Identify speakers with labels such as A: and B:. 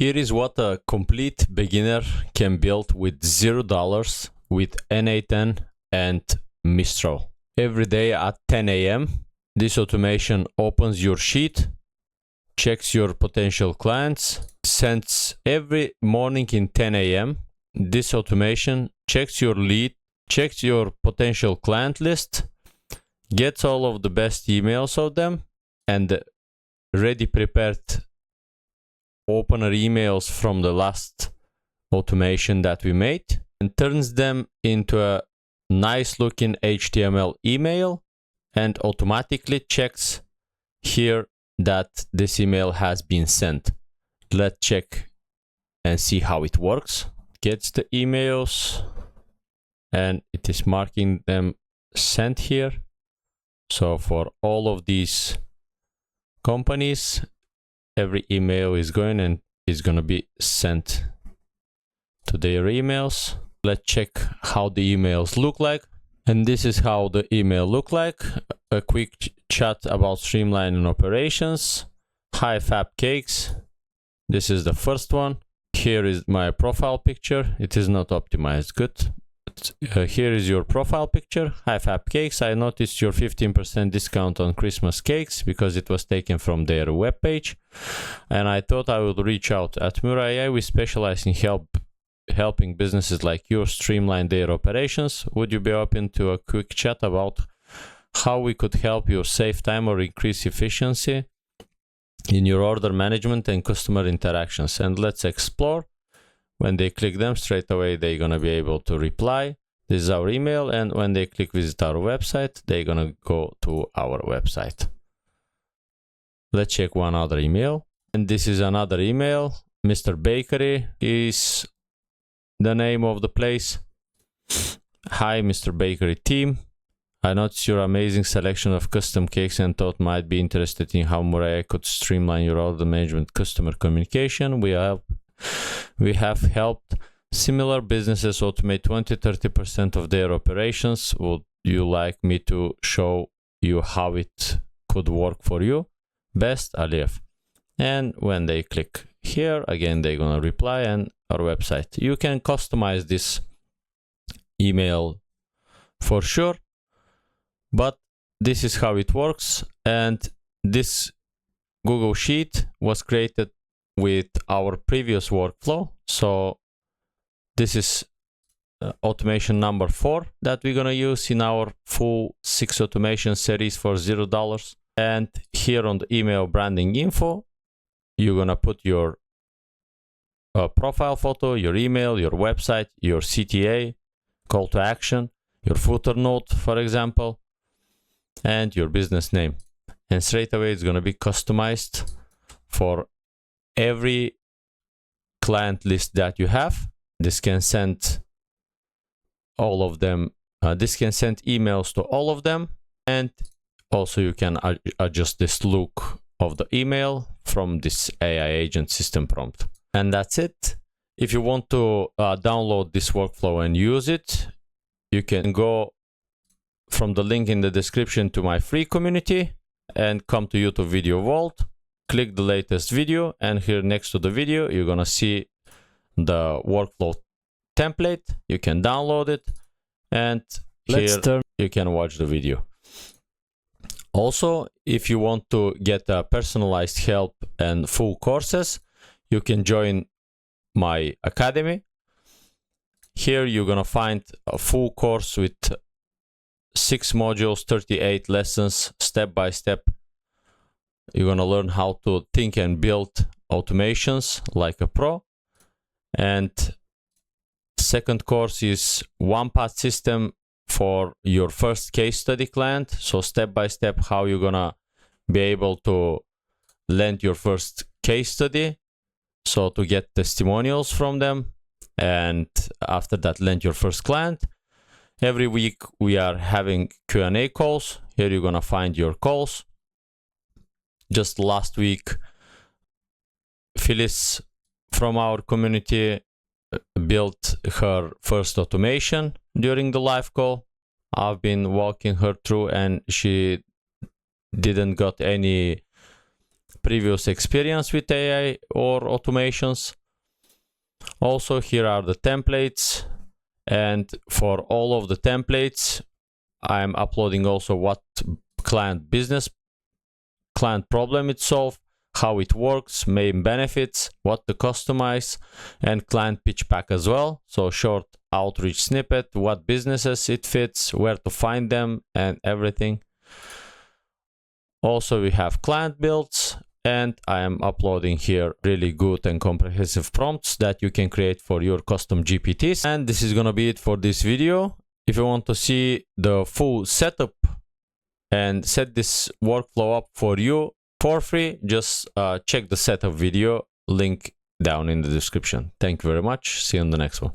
A: Here is what a complete beginner can build with $0 with n8n and Mistral. Every day at 10 a.m. this automation opens your sheet, checks your potential clients, sends every morning in 10 a.m. this automation checks your lead, checks your potential client list, gets all of the best emails of them and ready prepared opener emails from the last automation that we made and turns them into a nice looking HTML email and automatically checks here that this email has been sent. Let's check and see how it works. Gets the emails and it is marking them sent here. So for all of these companies, every email is going and is going to be sent to their emails. Let's check how the emails look like. And this is how the email look like. A quick chat about streamlining operations. Hi Fab Cakes. This is the first one. Here is my profile picture. It is not optimized. Good. Here is your profile picture. Hi Fab Cakes. I noticed your 15% discount on Christmas cakes because it was taken from their webpage. And I thought I would reach out. At Mistral AI, we specialize in helping businesses like yours streamline their operations. Would you be open to a quick chat about how we could help you save time or increase efficiency in your order management and customer interactions? And let's explore. When they click them, straight away they're going to be able to reply. This is our email, and when they click visit our website, they're going to go to our website. Let's check one other email. And this is another email. Mr. Bakery is the name of the place. Hi Mr. Bakery team. I noticed your amazing selection of custom cakes and thought might be interested in how Mistral could streamline your order management customer communication. We have helped similar businesses automate 20-30% of their operations. Would you like me to show you how it could work for you? Best, Aliev. And when they click here, again, they're going to reply and our website. You can customize this email for sure, but this is how it works. And this Google Sheet was created with our previous workflow. So this is automation number 4 that we're going to use in our full 6 automation series for $0. And here on the email branding info, you're going to put your profile photo, your email, your website, your CTA, call to action, your footer note, for example, and your business name. And straight away, it's going to be customized for every client list that you have. This can send all of them. This can send emails to all of them. And also you can adjust this look of the email from this AI agent system prompt. And that's it. If you want to download this workflow and use it, you can go from the link in the description to my free community and come to YouTube Video Vault. Click the latest video, and here next to the video, you're going to see the workflow template. You can download it, and here you can watch the video. Also, if you want to get a personalized help and full courses, you can join my academy. Here you're going to find a full course with 6 modules, 38 lessons, step by step. You're going to learn how to think and build automations like a pro. And second course is one-path system for your first case study client. So step by step, how you're going to be able to land your first case study. So to get testimonials from them. And after that, land your first client. Every week we are having Q&A calls. Here you're going to find your calls. Just last week, Phyllis from our community built her first automation during the live call. I've been walking her through and she didn't got any previous experience with AI or automations. Also, here are the templates, and for all of the templates, I'm uploading also what client problem it solved, how it works, main benefits, what to customize, and client pitch pack as well. So short outreach snippet, what businesses it fits, where to find them, and everything. Also, we have client builds, and I am uploading here really good and comprehensive prompts that you can create for your custom GPTs. And this is gonna be it for this video. If you want to see the full setup and set this workflow up for you for free, just check the setup video, link down in the description. Thank you very much. See you on the next one.